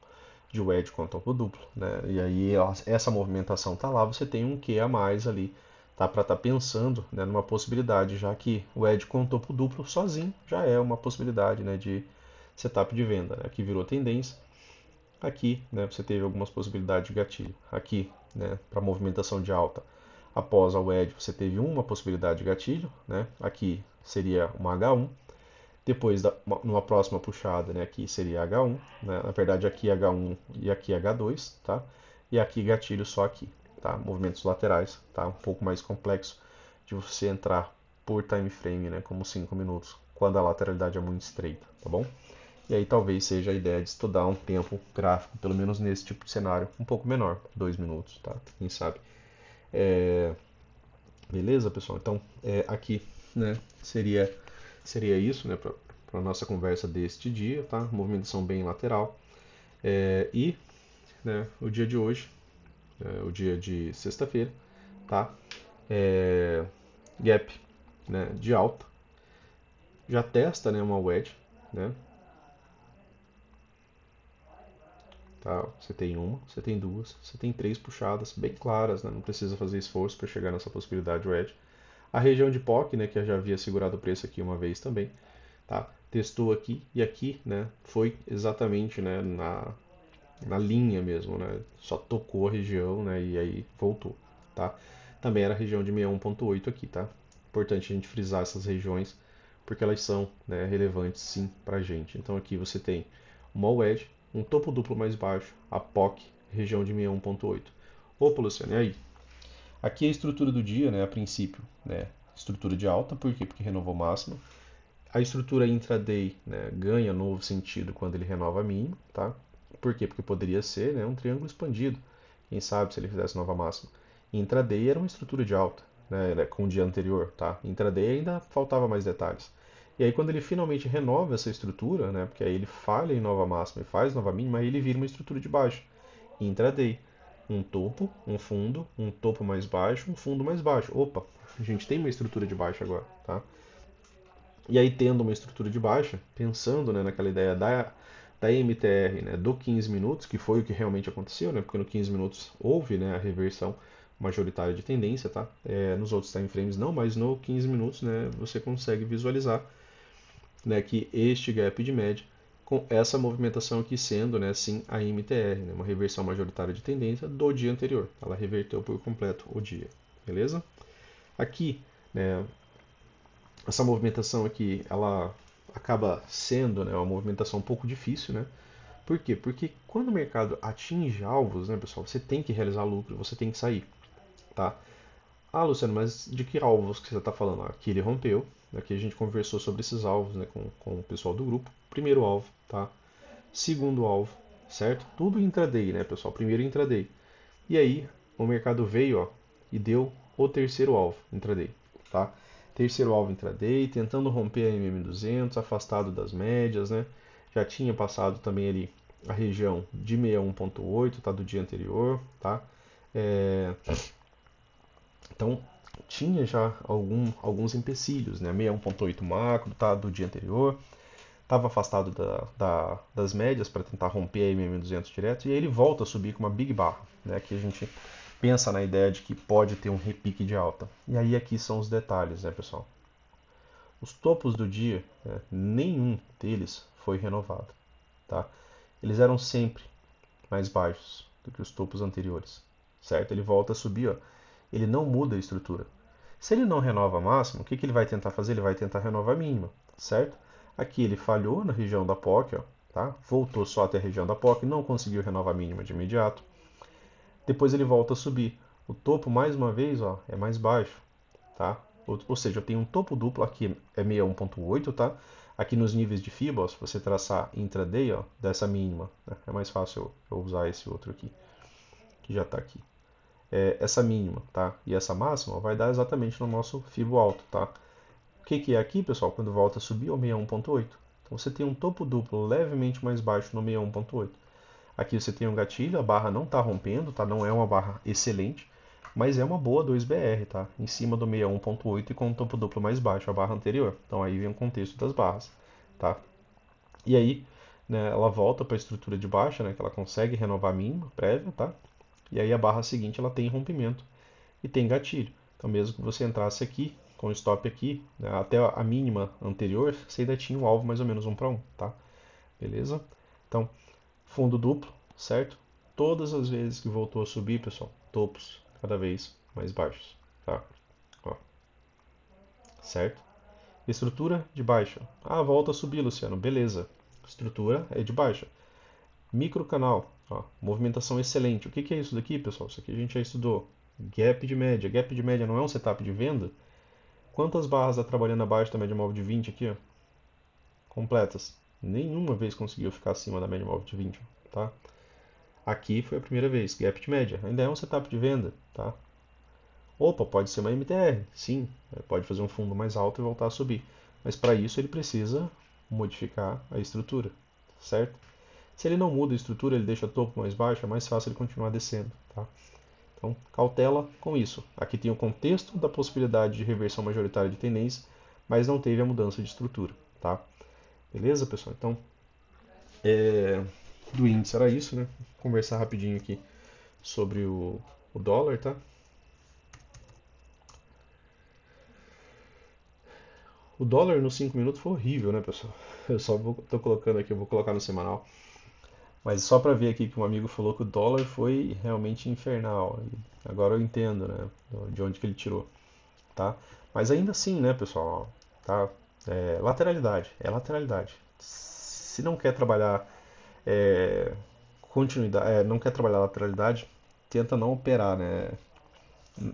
de wedge com topo duplo, né? E aí essa movimentação tá lá, você tem um Q a mais ali, tá, para estar pensando, né, numa possibilidade, já que o wedge com topo duplo sozinho já é uma possibilidade, né, de setup de venda, né? Aqui virou tendência, aqui, né, você teve algumas possibilidades de gatilho. Aqui, né, para movimentação de alta, após a wedge você teve uma possibilidade de gatilho, né? Aqui seria uma H1. Depois, numa próxima puxada, né, aqui seria H1, né? Na verdade aqui H1 e aqui H2, tá? E aqui gatilho só aqui, tá? Movimentos laterais, tá? Um pouco mais complexo de você entrar por time frame, né, como 5 minutos, quando a lateralidade é muito estreita, tá bom? E aí talvez seja a ideia de estudar um tempo gráfico, pelo menos nesse tipo de cenário, um pouco menor, 2 minutos, tá? Quem sabe? Beleza, pessoal? Então, aqui, né, seria Seria isso, né, para a nossa conversa deste dia, tá? Movimentação bem lateral. E, né, o dia de hoje, o dia de sexta-feira, tá? Gap, né, de alta. Já testa, né, uma wedge, né? Tá? Você tem uma, você tem duas, você tem três puxadas bem claras, né? Não precisa fazer esforço para chegar nessa possibilidade wedge. A região de POC, né, que eu já havia segurado o preço aqui uma vez também, tá? Testou aqui e aqui, né, foi exatamente, né, na linha mesmo, né? Só tocou a região, né, e aí voltou, tá? Também era a região de 61.8 aqui, tá? Importante a gente frisar essas regiões porque elas são, né, relevantes sim para a gente. Então aqui você tem uma wedge, um topo duplo mais baixo, a POC, região de 61.8. Opa, Luciano, e aí? Aqui é a estrutura do dia, né, a princípio, né, estrutura de alta, por quê? Porque renovou máxima. A estrutura intraday, né, ganha novo sentido quando ele renova a mínima, tá? Por quê? Porque poderia ser, né, um triângulo expandido. Quem sabe se ele fizesse nova máxima. Intraday era uma estrutura de alta, né, com o dia anterior, tá? Intraday ainda faltava mais detalhes. E aí quando ele finalmente renova essa estrutura, né, porque aí ele falha em nova máxima e faz nova mínima, aí ele vira uma estrutura de baixa. Intraday, um topo, um fundo, um topo mais baixo, um fundo mais baixo. Opa, a gente tem uma estrutura de baixa agora, tá? E aí, tendo uma estrutura de baixa, pensando, né, naquela ideia da MTR, né, do 15 minutos, que foi o que realmente aconteceu, né, porque no 15 minutos houve, né, a reversão majoritária de tendência, tá? Nos outros time frames não, mas no 15 minutos, né, você consegue visualizar, né, que este gap de média, com essa movimentação aqui sendo, né, sim, a MTR, né, uma reversão majoritária de tendência do dia anterior. Ela reverteu por completo o dia, beleza? Aqui, né, essa movimentação aqui, ela acaba sendo, né, uma movimentação um pouco difícil, né? Por quê? Porque quando o mercado atinge alvos, né, pessoal, você tem que realizar lucro, você tem que sair, tá? Ah, Luciano, mas de que alvos que você está falando? Aqui ele rompeu, aqui a gente conversou sobre esses alvos, né, com o pessoal do grupo. Primeiro alvo, tá? Segundo alvo, certo? Tudo intraday, né, pessoal? Primeiro intraday. E aí, o mercado veio, ó, e deu o terceiro alvo intraday, tá? Terceiro alvo intraday, tentando romper a MM200, afastado das médias, né? Já tinha passado também ali a região de 61.8, tá, do dia anterior, tá? É, então, tinha já alguns empecilhos, né? 61.8 macro, tá, do dia anterior, estava afastado das médias para tentar romper a MM200 direto, e aí ele volta a subir com uma big barra, né? Que a gente pensa na ideia de que pode ter um repique de alta. E aí aqui são os detalhes, né, pessoal? Os topos do dia, né, nenhum deles foi renovado, tá? Eles eram sempre mais baixos do que os topos anteriores, certo? Ele volta a subir, ó. Ele não muda a estrutura. Se ele não renova a máxima, o que ele vai tentar fazer? Ele vai tentar renovar a mínima, certo? Aqui ele falhou na região da POC, ó, tá? Voltou só até a região da POC, não conseguiu renovar a mínima de imediato. Depois ele volta a subir. O topo, mais uma vez, ó, é mais baixo, tá? Ou seja, eu tenho um topo duplo, aqui é 61.8, tá? Aqui nos níveis de FIBA, ó, se você traçar intraday, ó, dessa mínima, né? É mais fácil eu usar esse outro aqui, que já está aqui. Essa mínima, tá? E essa máxima vai dar exatamente no nosso FIBO alto, tá? O que é aqui, pessoal, quando volta a subir? É o 61.8. Então você tem um topo duplo levemente mais baixo no 61.8. Aqui você tem um gatilho, a barra não está rompendo, tá? Não é uma barra excelente, mas é uma boa 2BR, tá? Em cima do 61.8 e com um topo duplo mais baixo, a barra anterior. Então aí vem o contexto das barras, tá? E aí, né, ela volta para a estrutura de baixa, né, que ela consegue renovar a mínima prévia, tá? E aí a barra seguinte ela tem rompimento e tem gatilho. Então mesmo que você entrasse aqui, com o stop aqui, né, até a mínima anterior, você ainda tinha um alvo mais ou menos 1 para 1, tá? Beleza? Então, fundo duplo, certo? Todas as vezes que voltou a subir, pessoal, topos cada vez mais baixos, tá? Ó, certo? Estrutura de baixa. Ah, volta a subir, Luciano. Beleza. Estrutura é de baixa. Microcanal, ó, movimentação excelente. O que é isso daqui, pessoal? Isso aqui a gente já estudou. Gap de média. Gap de média não é um setup de venda? Quantas barras está trabalhando abaixo da média móvel de 20 aqui, ó? Completas. Nenhuma vez conseguiu ficar acima da média móvel de 20, tá? Aqui foi a primeira vez. Gap de média. Ainda é um setup de venda, tá? Opa, pode ser uma MTR. Sim, pode fazer um fundo mais alto e voltar a subir. Mas para isso ele precisa modificar a estrutura, certo? Se ele não muda a estrutura, ele deixa o topo mais baixo, é mais fácil ele continuar descendo, tá? Então, cautela com isso. Aqui tem o contexto da possibilidade de reversão majoritária de tendência, mas não teve a mudança de estrutura, tá? Beleza, pessoal? Então, do índice era isso, né? Vou conversar rapidinho aqui sobre o dólar, tá? O dólar nos 5 minutos foi horrível, né, pessoal? Eu só tô colocando aqui, eu vou colocar no semanal. Mas só para ver aqui que um amigo falou que o dólar foi realmente infernal. E agora eu entendo, né, de onde que ele tirou, tá? Mas ainda assim, né, pessoal, tá? Lateralidade, é lateralidade. Se não quer trabalhar é, continuidade, não quer trabalhar lateralidade, tenta não operar, né?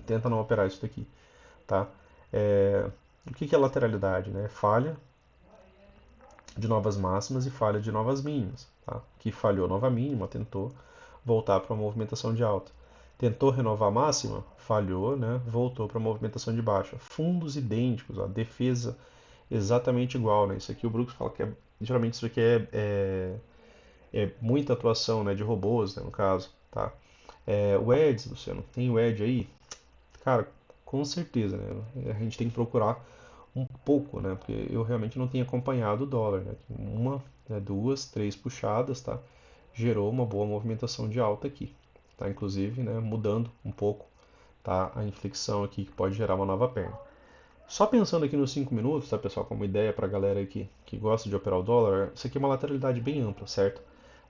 Tenta não operar isso daqui, tá? É, o que que é lateralidade, né? Falha de novas máximas e falha de novas mínimas, tá? Que falhou nova mínima, tentou voltar para uma movimentação de alta. Tentou renovar a máxima, falhou, né? Voltou para a movimentação de baixa. Fundos idênticos, ó, defesa exatamente igual, né? Isso aqui o Brooks fala que geralmente isso aqui é muita atuação, né, de robôs, né, no caso, tá? O Eds, Luciano, tem o Ed aí? Cara, com certeza, né? A gente tem que procurar um pouco, né? Porque eu realmente não tenho acompanhado o dólar, né? Uma, né, duas, três puxadas, tá? Gerou uma boa movimentação de alta aqui, tá? Inclusive, né, mudando um pouco, tá? A inflexão aqui que pode gerar uma nova perna. Só pensando aqui nos 5 minutos, tá, pessoal, como ideia para a galera aqui que gosta de operar o dólar, isso aqui é uma lateralidade bem ampla, certo?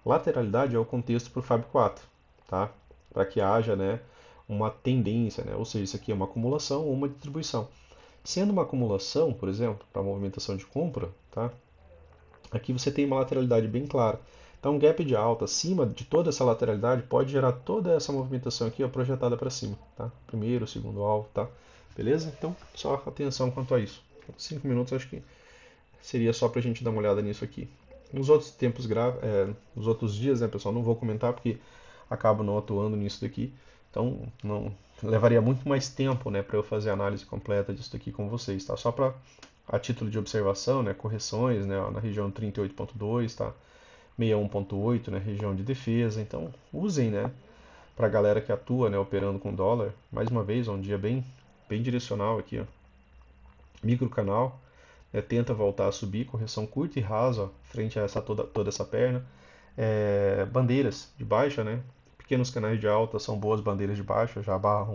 Lateralidade é o contexto para o Fab 4, tá? Para que haja, né, uma tendência, né? Ou seja, isso aqui é uma acumulação ou uma distribuição. Sendo uma acumulação, por exemplo, para movimentação de compra, tá? Aqui você tem uma lateralidade bem clara. Então, um gap de alta acima de toda essa lateralidade pode gerar toda essa movimentação aqui ó, projetada para cima, tá? Primeiro, segundo alvo, tá? Beleza? Então, só atenção quanto a isso. 5 minutos acho que seria só para a gente dar uma olhada nisso aqui. Nos outros tempos nos outros dias, né, pessoal, não vou comentar porque acabo não atuando nisso daqui. Então, não levaria muito mais tempo, né, para eu fazer a análise completa disso daqui com vocês, tá? Só para a título de observação, né, correções, né, na região 38.2, tá? 61.8, né, região de defesa. Então, usem, né, para a galera que atua, né, operando com dólar. Mais uma vez, um dia bem direcional aqui, ó. Micro canal, tenta voltar a subir, correção curta e rasa, ó, frente a toda essa perna. Bandeiras de baixa, né? Pequenos canais de alta são boas bandeiras de baixa, já a barra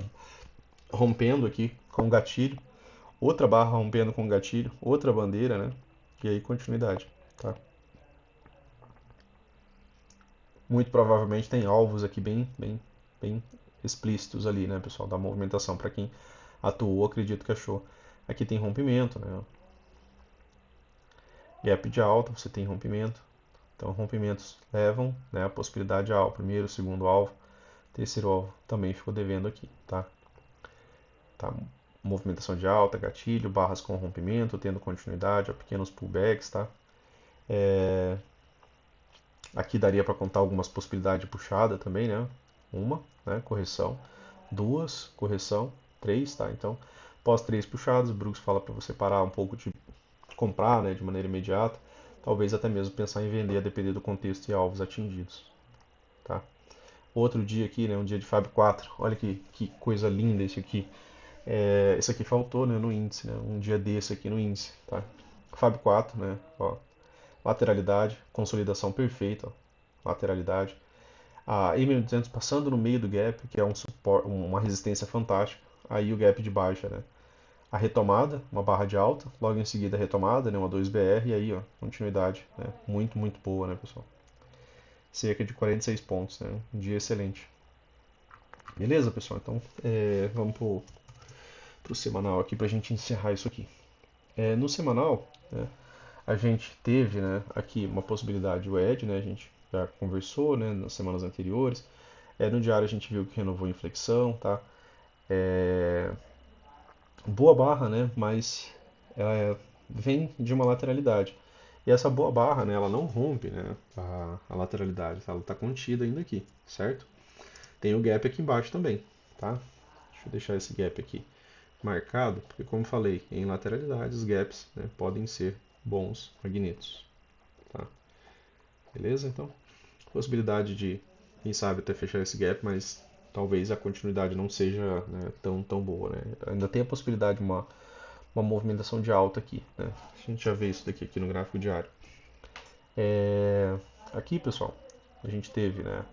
rompendo aqui com o gatilho, outra barra rompendo com o gatilho, outra bandeira, né? E aí continuidade, tá? Muito provavelmente tem alvos aqui bem explícitos ali, né, pessoal, da movimentação. Para quem atuou, acredito que achou. Aqui tem rompimento, né? Gap de alta, você tem rompimento. Então, rompimentos levam, né, a possibilidade ao primeiro, segundo alvo, terceiro alvo também ficou devendo aqui, tá? Tá? Movimentação de alta, gatilho, barras com rompimento, tendo continuidade, ó, pequenos pullbacks, tá? Aqui daria para contar algumas possibilidades de puxada também, né? Uma, né, correção, duas, correção, três, tá? Então, após três puxadas, o Brooks fala para você parar um pouco de comprar, né, de maneira imediata, talvez até mesmo pensar em vender a depender do contexto e alvos atingidos, tá? Outro dia aqui, né, um dia de Fab 4, olha que coisa linda esse aqui. Esse aqui faltou, né, no índice, né, um dia desse aqui no índice, tá? Fab 4, né, ó, lateralidade, consolidação perfeita, ó, lateralidade. A M200 passando no meio do gap, que é uma resistência fantástica. Aí o gap de baixa, né? A retomada, uma barra de alta, logo em seguida a retomada, né, uma 2BR, e aí, ó, continuidade, né? Muito boa, né, pessoal? Cerca de 46 pontos, né? Um dia excelente. Beleza, pessoal? Então, vamos pro semanal aqui pra gente encerrar isso aqui. No semanal, né, a gente teve, né, aqui uma possibilidade, o ED, né, a gente já conversou, né, nas semanas anteriores. No diário a gente viu que renovou a inflexão, tá? É, boa barra, né, mas ela vem de uma lateralidade. E essa boa barra, né, ela não rompe, né, a lateralidade, tá? Ela está contida ainda aqui, certo? Tem o gap aqui embaixo também, tá? Deixa eu deixar esse gap aqui marcado, porque como falei, em lateralidades, gaps, né, podem ser bons magnetos, tá? Beleza? Então, possibilidade de, quem sabe, até fechar esse gap, mas talvez a continuidade não seja, né, tão boa, né? Ainda tem a possibilidade de uma movimentação de alta aqui, né? A gente já vê isso daqui aqui no gráfico diário. Aqui, pessoal, a gente teve, né,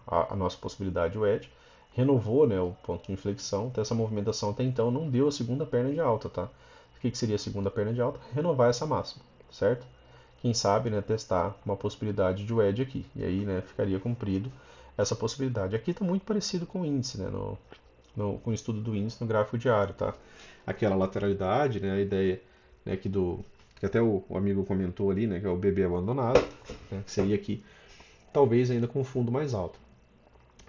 a nossa possibilidade, o edge, renovou, né, o ponto de inflexão, então essa movimentação até então não deu a segunda perna de alta, tá? O que seria a segunda perna de alta? Renovar essa máxima, certo? Quem sabe, né, testar uma possibilidade de wedge aqui, e aí, né, ficaria cumprido essa possibilidade. Aqui está muito parecido com o índice, né, com o estudo do índice no gráfico diário, tá? Aquela lateralidade, né, a ideia, né, que até o amigo comentou ali, né, que é o bebê abandonado, né, que seria aqui, talvez ainda com fundo mais alto.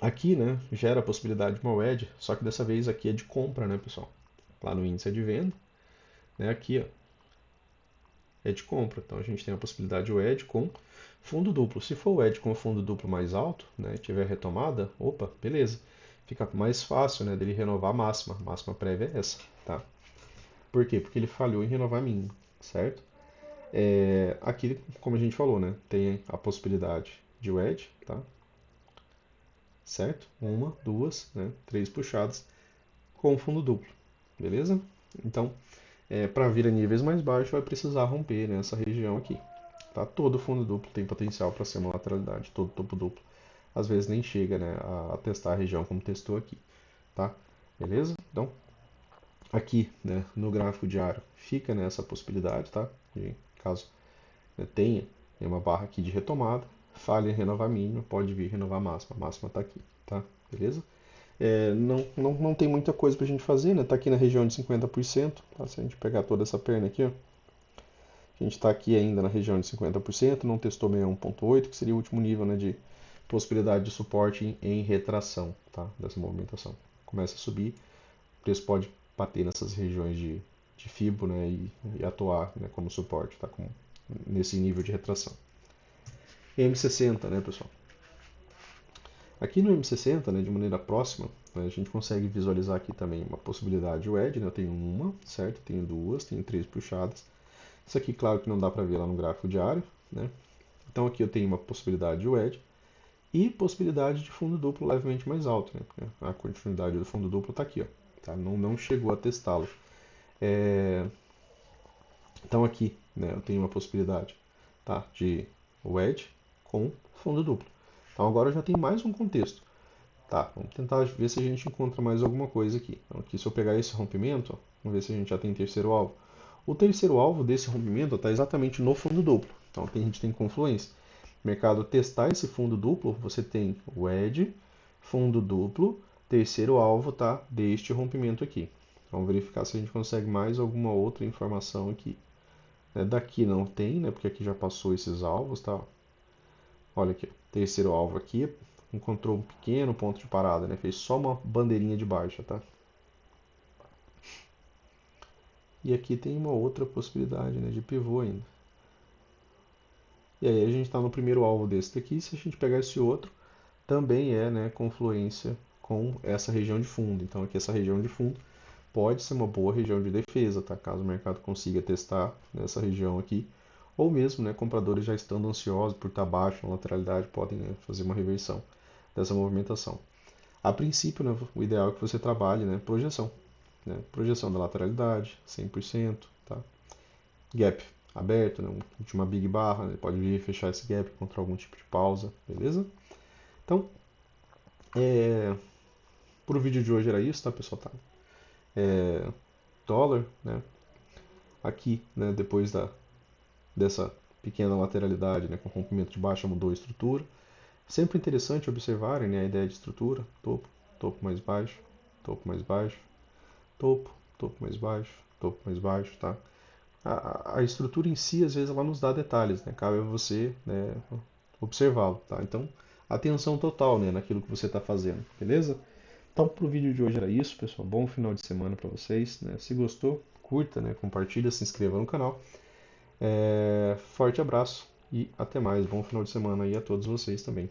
Aqui, né, gera a possibilidade de uma wedge, só que dessa vez aqui é de compra, né, pessoal? Lá no índice é de venda, né, aqui, ó, é de compra. Então a gente tem a possibilidade de wedge com fundo duplo. Se for o wedge com fundo duplo mais alto, né, tiver retomada, opa, beleza. Fica mais fácil, né, dele renovar a máxima. A máxima prévia é essa, tá? Por quê? Porque ele falhou em renovar a mínima, certo? Aqui, como a gente falou, né, tem a possibilidade de wedge, tá? Certo? Uma, duas, né, três puxadas com fundo duplo, beleza? Então, para vir a níveis mais baixos, vai precisar romper nessa região aqui. Tá? Todo fundo duplo tem potencial para ser uma lateralidade, todo topo duplo. Às vezes nem chega, né, a testar a região como testou aqui. Tá? Beleza? Então, aqui, né, no gráfico diário fica nessa possibilidade, tá? De, caso, né, tenha uma barra aqui de retomada, falha em renovar mínima, pode vir renovar máxima. A máxima está aqui, tá? Beleza? Não tem muita coisa para a gente fazer, né? Tá aqui na região de 50%, tá? Se a gente pegar toda essa perna aqui, ó, a gente está aqui ainda na região de 50%, não testou 61.8, que seria o último nível, né, de possibilidade de suporte em retração, tá, dessa movimentação. Começa a subir, o preço pode bater nessas regiões de FIBO, né, e atuar, né, como suporte, tá, nesse nível de retração. M60, né, pessoal? Aqui no M60, né, de maneira próxima, né, a gente consegue visualizar aqui também uma possibilidade de wedge, né? Eu tenho uma, certo? Tenho duas, tenho três puxadas. Isso aqui, claro que não dá para ver lá no gráfico diário, né? Então aqui eu tenho uma possibilidade de wedge e possibilidade de fundo duplo levemente mais alto, né? Porque a continuidade do fundo duplo está aqui, ó, tá? Não chegou a testá-lo. Então aqui, né, eu tenho uma possibilidade, tá, de wedge com fundo duplo. Então agora eu já tenho mais um contexto. Tá, vamos tentar ver se a gente encontra mais alguma coisa aqui. Então, aqui se eu pegar esse rompimento, ó, vamos ver se a gente já tem terceiro alvo. O terceiro alvo desse rompimento está exatamente no fundo duplo. Então aqui a gente tem confluência. Mercado testar esse fundo duplo, você tem o edge, fundo duplo, terceiro alvo tá deste rompimento aqui. Vamos verificar se a gente consegue mais alguma outra informação aqui. Daqui não tem, né? Porque aqui já passou esses alvos, tá? Olha aqui, terceiro alvo aqui, encontrou um pequeno ponto de parada, né? Fez só uma bandeirinha de baixa, tá? E aqui tem uma outra possibilidade, né, de pivô ainda. E aí a gente está no primeiro alvo desse daqui, se a gente pegar esse outro, também é, né, confluência com essa região de fundo. Então aqui essa região de fundo pode ser uma boa região de defesa, tá? Caso o mercado consiga testar nessa região aqui, ou mesmo, né, compradores já estando ansiosos por estar baixo na lateralidade podem, né, fazer uma reversão dessa movimentação. A princípio, né, o ideal é que você trabalhe, né, projeção, né, projeção da lateralidade, 100%, tá? Gap aberto, né, última big barra, né, pode vir fechar esse gap contra algum tipo de pausa, beleza? Então, pro vídeo de hoje era isso, tá, pessoal? Tá? Dólar, né? Aqui, né, depois dessa pequena lateralidade, né, com rompimento de baixa, mudou a estrutura. Sempre interessante observarem, né, a ideia de estrutura: topo, topo mais baixo, topo mais baixo, topo, topo mais baixo, topo mais baixo, tá? A estrutura em si, às vezes, ela nos dá detalhes, né? Cabe a você, né, observá-lo, tá? Então, atenção total, né, naquilo que você está fazendo, beleza? Então, pro vídeo de hoje era isso, pessoal. Bom final de semana para vocês, né? Se gostou, curta, né, compartilha, se inscreva no canal. Forte abraço e até mais. Bom final de semana aí a todos vocês também.